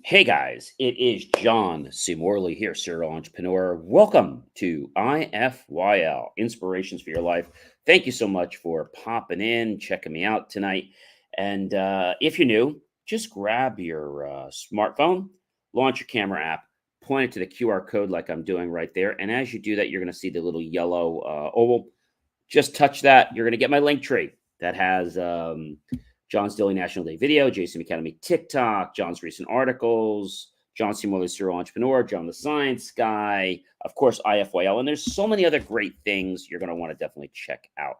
Hey guys, it is John C. Morley here, serial entrepreneur. Welcome to IFYL, Inspirations for Your Life. Thank you so much for popping in, checking me out tonight. And if you're new, just grab your smartphone, launch your camera app, point it to the QR code like I'm doing right there. And as you do that, you're going to see the little yellow oval. Just touch that. You're going to get my link tree that has John's Daily National Day video, JCM Academy TikTok, John's recent articles, John C. Morley, serial entrepreneur, John the Science Guy, of course, IFYL. And there's so many other great things you're going to want to definitely check out.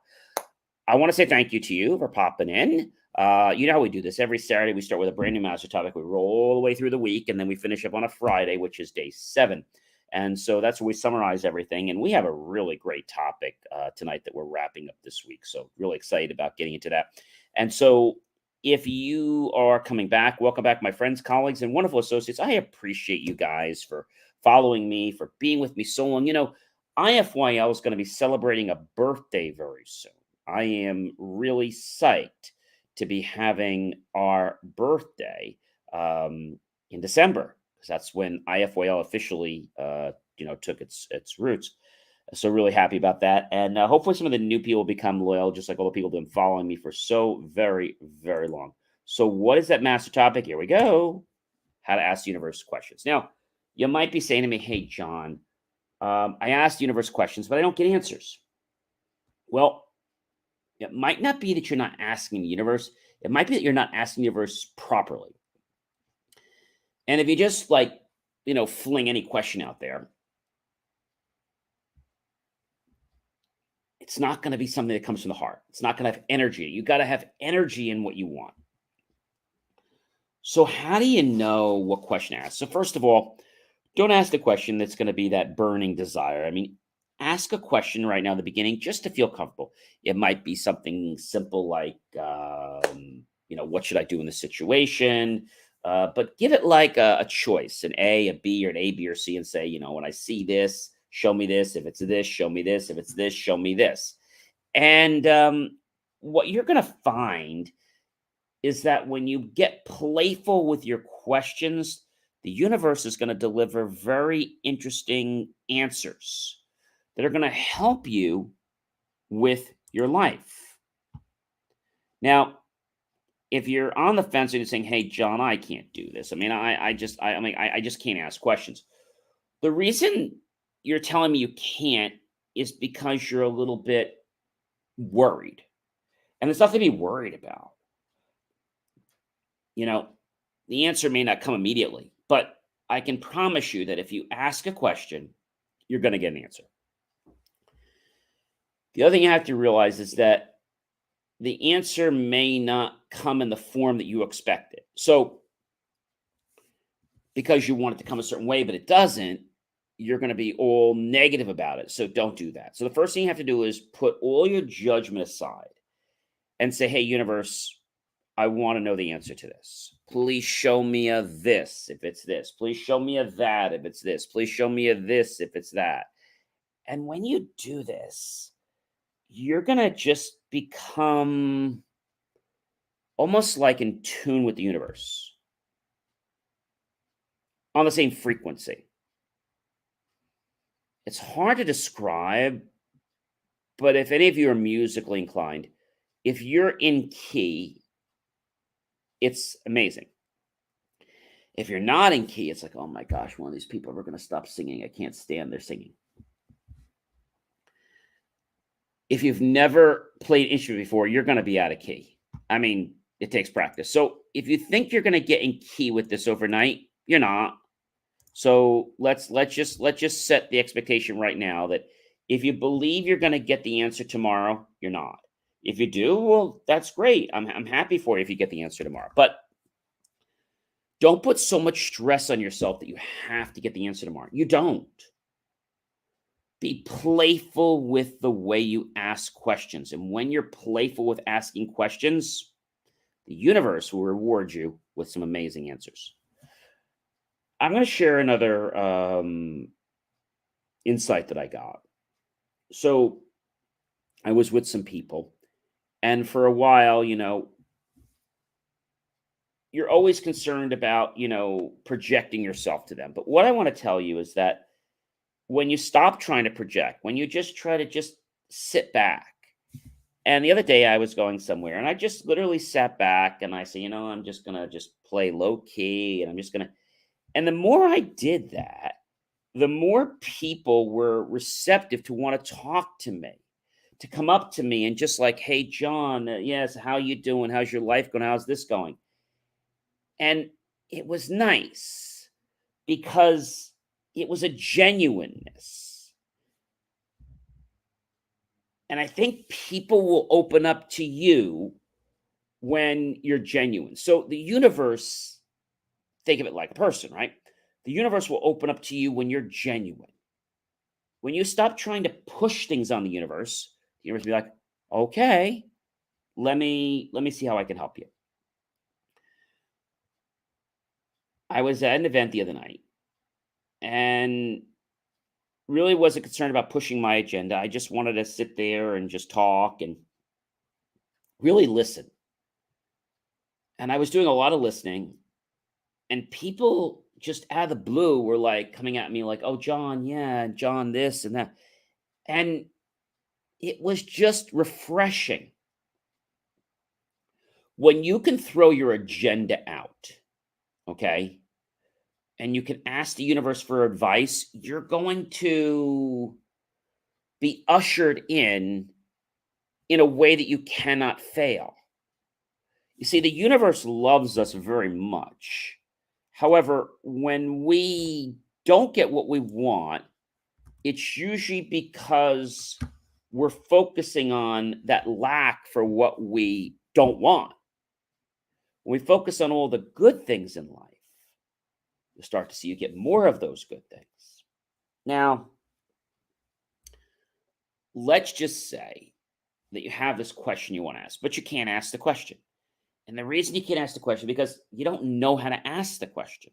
I want to say thank you to you for popping in. You know how we do this. Every Saturday, we start with a brand new master topic. We roll all the way through the week, and then we finish up on a Friday, which is day 7. And so that's where we summarize everything. And we have a really great topic tonight that we're wrapping up this week. So really excited about getting into that. And so if you are coming back, welcome back, my friends, colleagues, and wonderful associates. I appreciate you guys for following me, for being with me so long. You know, IFYL is going to be celebrating a birthday very soon. I am really psyched to be having our birthday in December, because that's when IFYL officially, took its roots. So really happy about that. And hopefully some of the new people become loyal, just like all the people who've been following me for so very, very long. So what is that master topic? Here we go. How to ask the universe questions. Now, you might be saying to me, hey, John, I asked the universe questions, but I don't get answers. Well, it might not be that you're not asking the universe. It might be that you're not asking the universe properly. And if you just fling any question out there, it's not going to be something that comes from the heart. It's not going to have energy. You got to have energy in what you want. So how do you know what question to ask? So first of all, don't ask the question that's going to be that burning desire. I mean, ask a question right now in the beginning just to feel comfortable. It might be something simple like, what should I do in this situation? But give it like a choice, an A, a B, or an A, B, or C, and say, when I see this, show me this. If it's this, show me this. If it's this, show me this. And what you're going to find is that when you get playful with your questions, the universe is going to deliver very interesting answers that are going to help you with your life. Now, if you're on the fence and you're saying, hey, John, I can't do this. I mean, I just can't ask questions. The reason you're telling me you can't is because you're a little bit worried. And there's nothing to be worried about. The answer may not come immediately, but I can promise you that if you ask a question, you're going to get an answer. The other thing you have to realize is that the answer may not come in the form that you expected. So, because you want it to come a certain way, but it doesn't, you're going to be all negative about it. So don't do that. So the first thing you have to do is put all your judgment aside and say, hey, universe, I want to know the answer to this. Please show me a this if it's this. Please show me a that if it's this. Please show me a this if it's that. And when you do this, you're going to just become almost like in tune with the universe, on the same frequency. It's hard to describe, but if any of you are musically inclined, if you're in key, it's amazing. If you're not in key, it's like, oh my gosh, one of these people are going to stop singing. I can't stand their singing. If you've never played instrument before, you're going to be out of key. I mean, it takes practice. So if you think you're going to get in key with this overnight, you're not. So let's just set the expectation right now that If you believe you're going to get the answer tomorrow, you're not. If you do, well, that's great. I'm happy for you if you get the answer tomorrow. But don't put so much stress on yourself that you have to get the answer tomorrow. You don't. Be playful with the way you ask questions. And when you're playful with asking questions, the universe will reward you with some amazing answers. I'm going to share another insight that I got. So I was with some people, and for a while, you're always concerned about, projecting yourself to them. But what I want to tell you is that when you stop trying to project, when you just try to just sit back. And the other day I was going somewhere and I just literally sat back and I said, I'm just going to just play low key and I'm just going to. And the more I did that, the more people were receptive to want to talk to me, to come up to me and just like, hey, John, yes, how you doing? How's your life going? How's this going? And it was nice because it was a genuineness. And I think people will open up to you when you're genuine. So the universe, think of it like a person, right? The universe will open up to you when you're genuine. When you stop trying to push things on the universe will be like, okay, let me see how I can help you. I was at an event the other night and really wasn't concerned about pushing my agenda. I just wanted to sit there and just talk and really listen. And I was doing a lot of listening, and people just out of the blue were like coming at me like, oh, John, yeah, John, this and that. And it was just refreshing. When you can throw your agenda out, okay, and you can ask the universe for advice, you're going to be ushered in a way that you cannot fail. You see, the universe loves us very much. However, when we don't get what we want, it's usually because we're focusing on that lack for what we don't want. When we focus on all the good things in life, you start to see you get more of those good things. Now, let's just say that you have this question you want to ask, but you can't ask the question. And the reason you can't ask the question is because you don't know how to ask the question.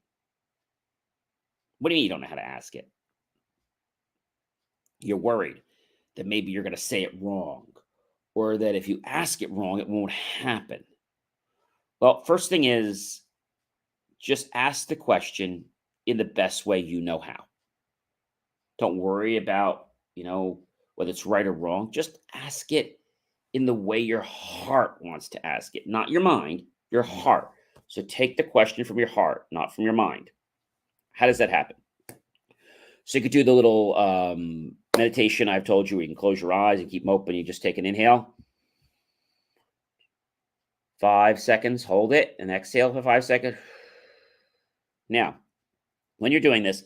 What do you mean you don't know how to ask it? You're worried that maybe you're going to say it wrong, or that if you ask it wrong, it won't happen. Well, first thing is just ask the question in the best way you know how. Don't worry about, whether it's right or wrong. Just ask it in the way your heart wants to ask it, not your mind, your heart. So take the question from your heart, not from your mind. How does that happen? So you could do the little meditation I've told you. You can close your eyes and keep them open. You just take an inhale. 5 seconds, hold it, and exhale for 5 seconds. Now, when you're doing this,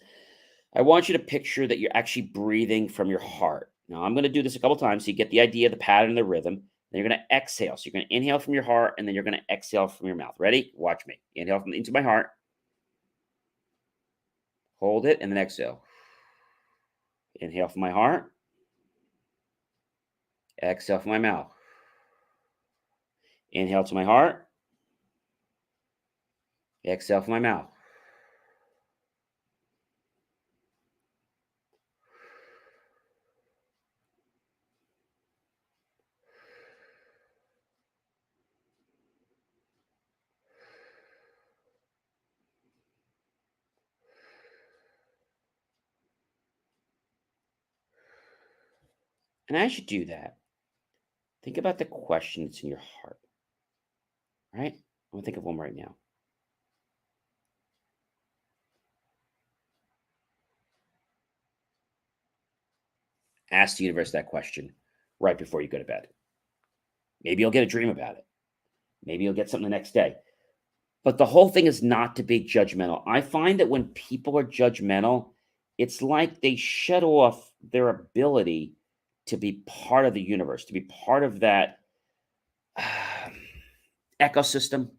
I want you to picture that you're actually breathing from your heart. Now, I'm going to do this a couple times so you get the idea, the pattern, the rhythm. Then you're going to exhale. So you're going to inhale from your heart, and then you're going to exhale from your mouth. Ready? Watch me. Inhale into my heart. Hold it, and then exhale. Inhale from my heart. Exhale from my mouth. Inhale to my heart. Exhale from my mouth. And as you do that, think about the question that's in your heart. All right? I'm going to think of one right now. Ask the universe that question right before you go to bed. Maybe you'll get a dream about it. Maybe you'll get something the next day. But the whole thing is not to be judgmental. I find that when people are judgmental, it's like they shut off their ability to be part of the universe, to be part of that um, ecosystem,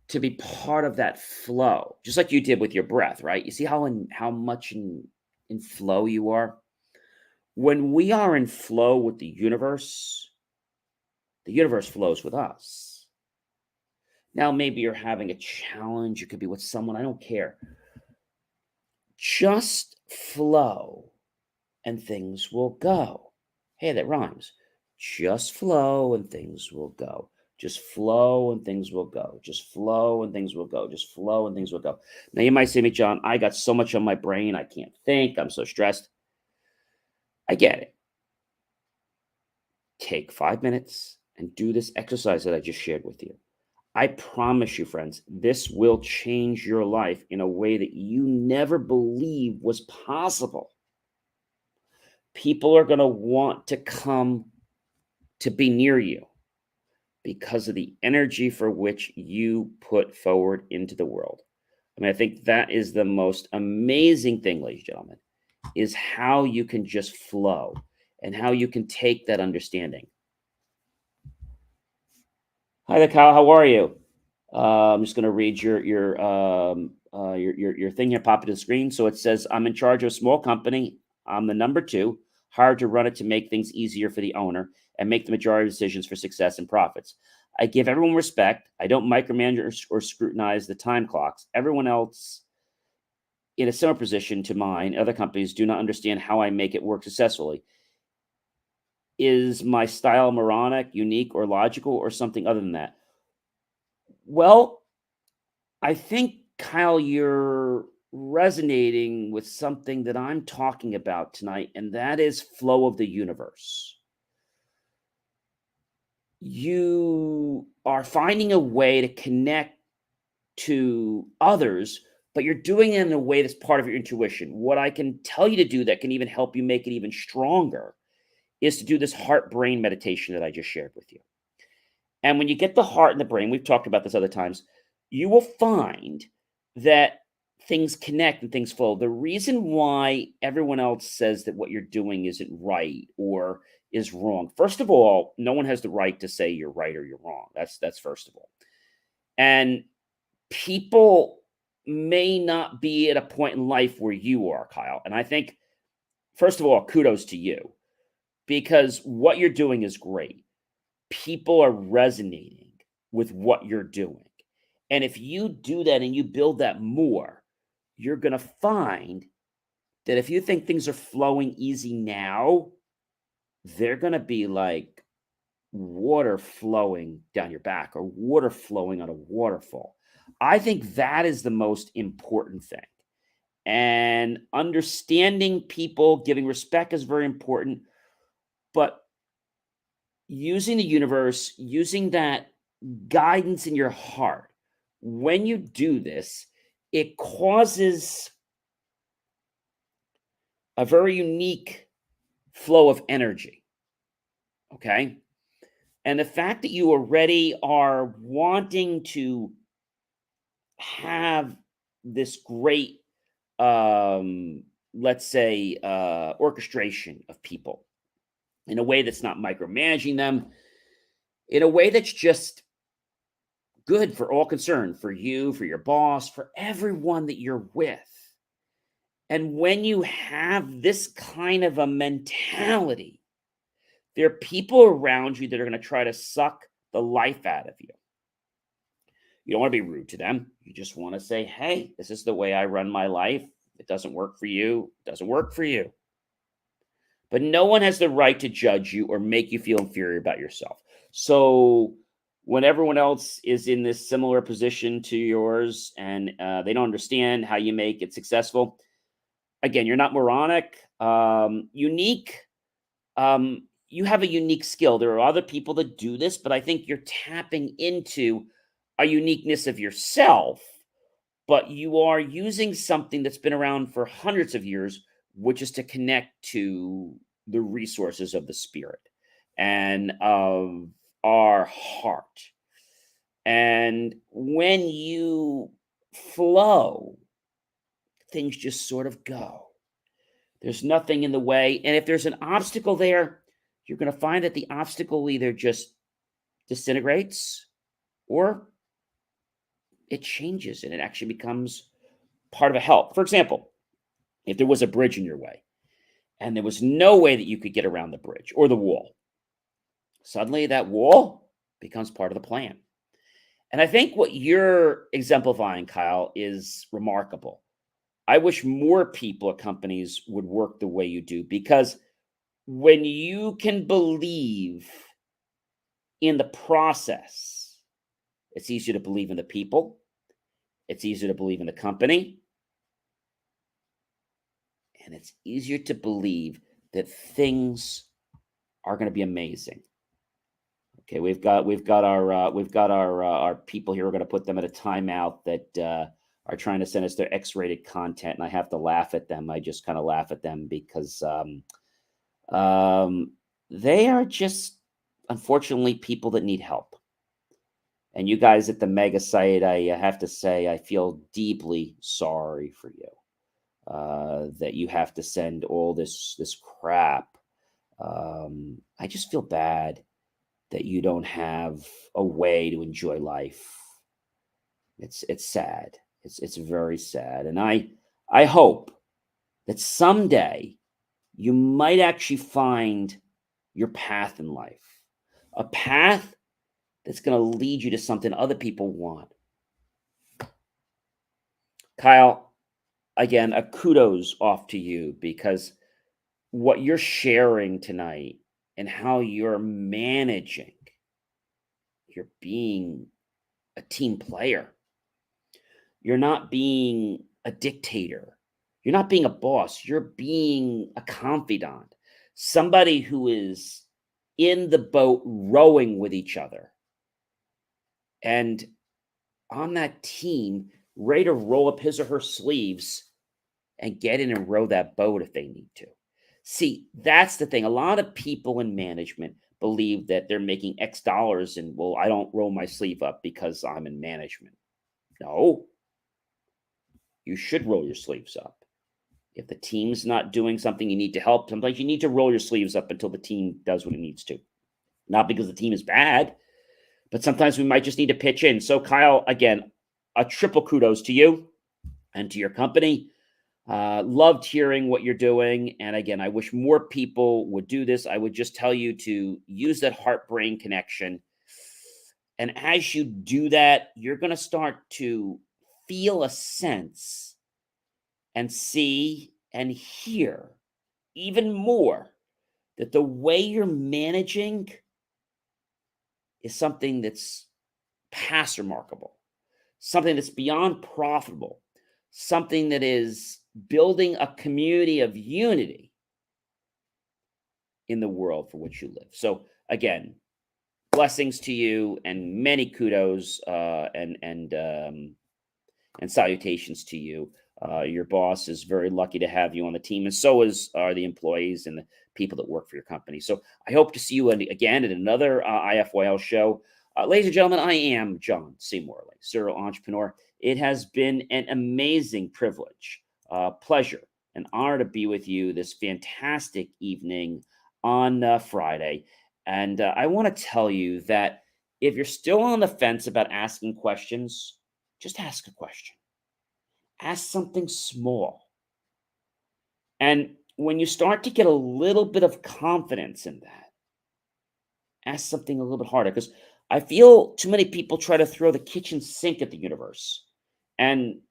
to be part of that flow, just like you did with your breath, right? You see how much in flow you are. When we are in flow with the universe flows with us. Now, maybe you're having a challenge. It could be with someone. I don't care. Just flow and things will go. Hey, that rhymes. Just flow and things will go. Just flow and things will go. Just flow and things will go. Just flow and things will go. Now, you might say to me, John, I got so much on my brain. I can't think. I'm so stressed. I get it. Take 5 minutes and do this exercise that I just shared with you. I promise you, friends, this will change your life in a way that you never believed was possible. People are going to want to come to be near you because of the energy for which you put forward into the world. I mean, I think that is the most amazing thing, ladies and gentlemen, is how you can just flow and how you can take that understanding. Hi there, Kyle. How are you? I'm just going to read your thing here, pop it to the screen. So it says, "I'm in charge of a small company. I'm the number two, hired to run it to make things easier for the owner and make the majority of decisions for success and profits. I give everyone respect. I don't micromanage or scrutinize the time clocks. Everyone else in a similar position to mine, other companies do not understand how I make it work successfully. Is my style moronic, unique, or logical, or something other than that?" Well, I think, Kyle, you're resonating with something that I'm talking about tonight, and that is flow of the universe. You are finding a way to connect to others, but you're doing it in a way that's part of your intuition. What I can tell you to do that can even help you make it even stronger is to do this heart brain meditation that I just shared with you. And when you get the heart and the brain, we've talked about this other times, you will find that things connect and things flow. The reason why everyone else says that what you're doing isn't right or is wrong. First of all, no one has the right to say you're right or you're wrong. That's first of all. And people may not be at a point in life where you are, Kyle. And I think first of all, kudos to you because what you're doing is great. People are resonating with what you're doing. And if you do that and you build that more, you're going to find that if you think things are flowing easy now, they're going to be like water flowing down your back or water flowing on a waterfall. I think that is the most important thing. And understanding people, giving respect is very important. But using the universe, using that guidance in your heart, when you do this, it causes a very unique flow of energy. Okay. And the fact that you already are wanting to have this great, um, let's say, orchestration of people in a way that's not micromanaging them, in a way that's just good for all concerned, for you, for your boss, for everyone that you're with. And when you have this kind of a mentality, there are people around you that are going to try to suck the life out of you. You don't want to be rude to them. You just want to say, hey, this is the way I run my life. It doesn't work for you. It doesn't work for you. But no one has the right to judge you or make you feel inferior about yourself. So when everyone else is in this similar position to yours and they don't understand how you make it successful, again, you're not moronic, unique. You have a unique skill. There are other people that do this, but I think you're tapping into a uniqueness of yourself, but you are using something that's been around for hundreds of years, which is to connect to the resources of the spirit and of our heart. And when you flow, things just sort of go. There's nothing in the way. And if there's an obstacle there, you're going to find that the obstacle either just disintegrates or it changes and it actually becomes part of a help. For example, if there was a bridge in your way and there was no way that you could get around the bridge or the wall, suddenly that wall becomes part of the plan. And I think what you're exemplifying, Kyle, is remarkable. I wish more people or companies would work the way you do because when you can believe in the process, it's easier to believe in the people, it's easier to believe in the company, and it's easier to believe that things are going to be amazing. Okay, we've got our people here. We're going to put them at a timeout that are trying to send us their X-rated content, and I have to laugh at them. I just kind of laugh at them because they are just unfortunately people that need help. And you guys at the mega site, I have to say, I feel deeply sorry for you that you have to send all this crap. I just feel bad that you don't have a way to enjoy life. It's sad. It's very sad. And I hope that someday you might actually find your path in life. A path that's going to lead you to something other people want. Kyle, again, a kudos off to you because what you're sharing tonight and how you're managing, you're being a team player. You're not being a dictator. You're not being a boss. You're being a confidant, somebody who is in the boat rowing with each other. And on that team, ready to roll up his or her sleeves and get in and row that boat if they need to. See, that's the thing. A lot of people in management believe that they're making X dollars and, well, I don't roll my sleeve up because I'm in management. No, you should roll your sleeves up. If the team's not doing something you need to help, sometimes you need to roll your sleeves up until the team does what it needs to. Not because the team is bad, but sometimes we might just need to pitch in. So, Kyle, again, a triple kudos to you and to your company. Loved hearing what you're doing. And again, I wish more people would do this. I would just tell you to use that heart brain connection. And as you do that, you're going to start to feel a sense and see and hear even more that the way you're managing is something that's past remarkable, something that's beyond profitable, something that is building a community of unity in the world for which you live. So again, blessings to you and many kudos and salutations to you. Your boss is very lucky to have you on the team, and so are the employees and the people that work for your company. So I hope to see you again at another IFYL show. Ladies and gentlemen, I am John C. Morley, serial entrepreneur. It has been an amazing privilege, pleasure, an honor to be with you this fantastic evening on Friday. And I want to tell you that if you're still on the fence about asking questions, just ask a question. Ask something small. And when you start to get a little bit of confidence in that, ask something a little bit harder. Because I feel too many people try to throw the kitchen sink at the universe. And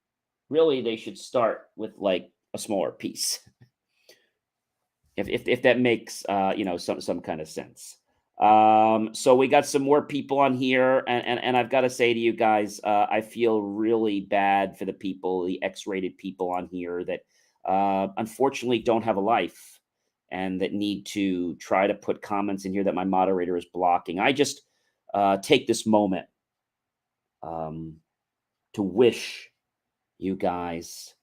really, they should start with like a smaller piece. If that makes some kind of sense. So we got some more people on here, and I've got to say to you guys, I feel really bad for the people, the X-rated people on here that unfortunately don't have a life and that need to try to put comments in here that my moderator is blocking. I just take this moment to wish you guys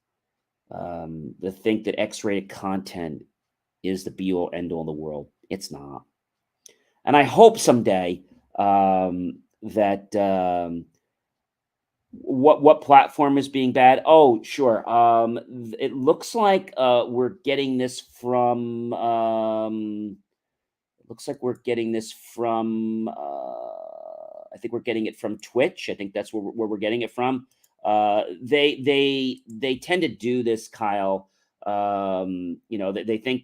to think that X-rated content is the be-all end-all in the world. It's not. And I hope someday that What platform is being bad? Oh, sure. It looks like we're getting this from. It looks like we're getting this from. I think we're getting it from Twitch. I think that's where we're getting it from. They tend to do this, Kyle. They think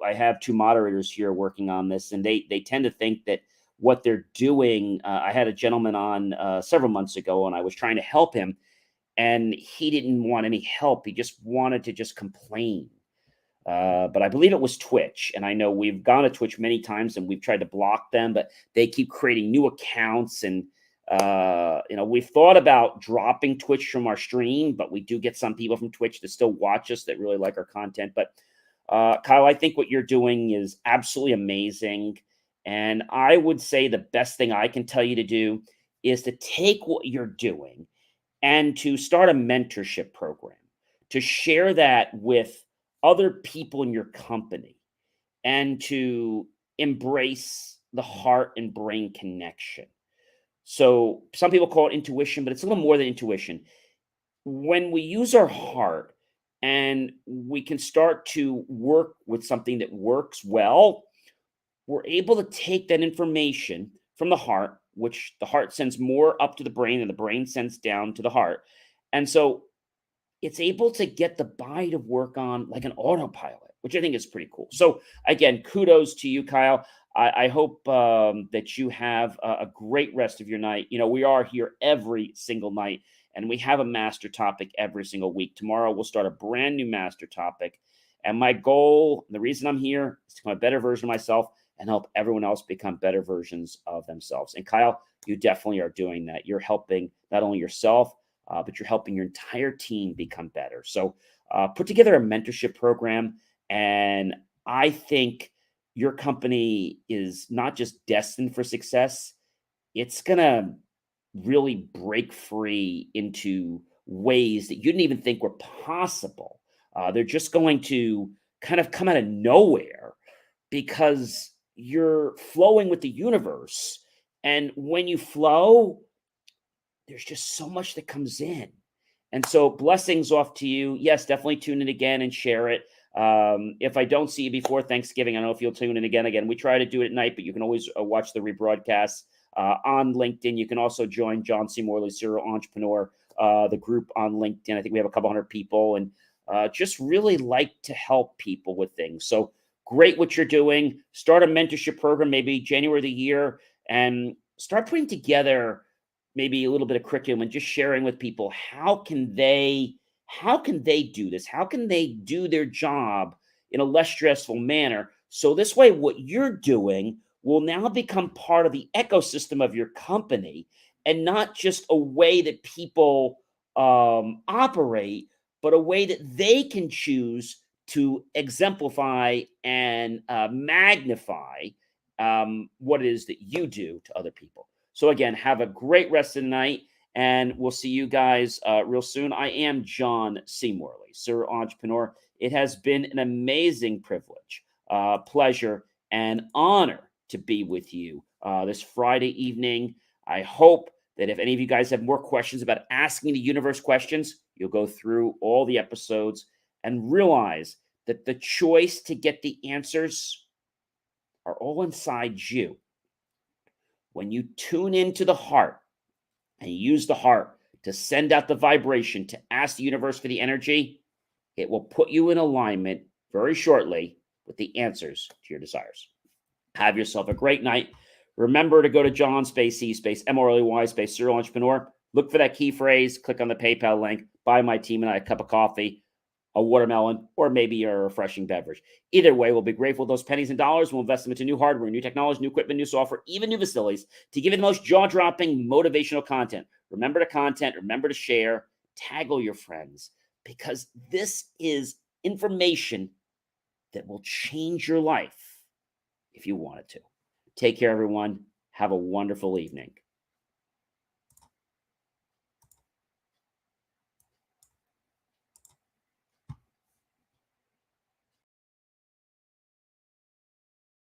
I have two moderators here working on this, and they tend to think that what they're doing. I had a gentleman on several months ago, and I was trying to help him, and he didn't want any help. He just wanted to just complain. But I believe it was Twitch, and I know we've gone to Twitch many times and we've tried to block them, but they keep creating new accounts. And we've thought about dropping Twitch from our stream, but we do get some people from Twitch that still watch us that really like our content. But Kyle, I think what you're doing is absolutely amazing, and I would say the best thing I can tell you to do is to take what you're doing and to start a mentorship program, to share that with other people in your company, and to embrace the heart and brain connection. So some people call it intuition, but it's a little more than intuition. When we use our heart and we can start to work with something that works well, we're able to take that information from the heart, which the heart sends more up to the brain and the brain sends down to the heart. And so it's able to get the body to work on like an autopilot, which I think is pretty cool. So again, kudos to you, Kyle. I hope that you have a great rest of your night. We are here every single night, and we have a master topic every single week. Tomorrow we'll start a brand new master topic, and my goal, the reason I'm here, is to become a better version of myself and help everyone else become better versions of themselves. And Kyle, you definitely are doing that. You're helping not only yourself, but you're helping your entire team become better. So put together a mentorship program. And I think your company is not just destined for success, it's going to really break free into ways that you didn't even think were possible. They're just going to kind of come out of nowhere because you're flowing with the universe. And when you flow, there's just so much that comes in. And so blessings off to you. Yes, definitely tune in again and share it. If I don't see you before Thanksgiving, I don't know if you'll tune in again. We try to do it at night, but you can always watch the rebroadcast on LinkedIn. You can also join John C. Morley, Serial Entrepreneur, the group on LinkedIn. I think we have a couple hundred people, and just really like to help people with things. So great what you're doing. Start a mentorship program, maybe January of the year, and start putting together maybe a little bit of curriculum and just sharing with people how can they do this, how can they do their job in a less stressful manner, so this way what you're doing will now become part of the ecosystem of your company, and not just a way that people operate, but a way that they can choose to exemplify and magnify what it is that you do to other people. So again, have a great rest of the night, and we'll see you guys real soon. I am John C. Morley, Sir Entrepreneur. It has been an amazing privilege, pleasure, and honor to be with you this Friday evening. I hope that if any of you guys have more questions about asking the universe questions, you'll go through all the episodes and realize that the choice to get the answers are all inside you. When you tune into the heart and use the heart to send out the vibration to ask the universe for the energy, it will put you in alignment very shortly with the answers to your desires. Have yourself a great night. Remember to go to John space C space MORLEY space Serial Entrepreneur. Look for that key phrase, click on the PayPal link, buy my team and I a cup of coffee, a watermelon, or maybe a refreshing beverage. Either way, we'll be grateful for those pennies and dollars. We'll invest them into new hardware, new technology, new equipment, new software, even new facilities to give you the most jaw-dropping motivational content. Remember to content, remember to share, tag all your friends, because this is information that will change your life if you want it to. Take care, everyone. Have a wonderful evening.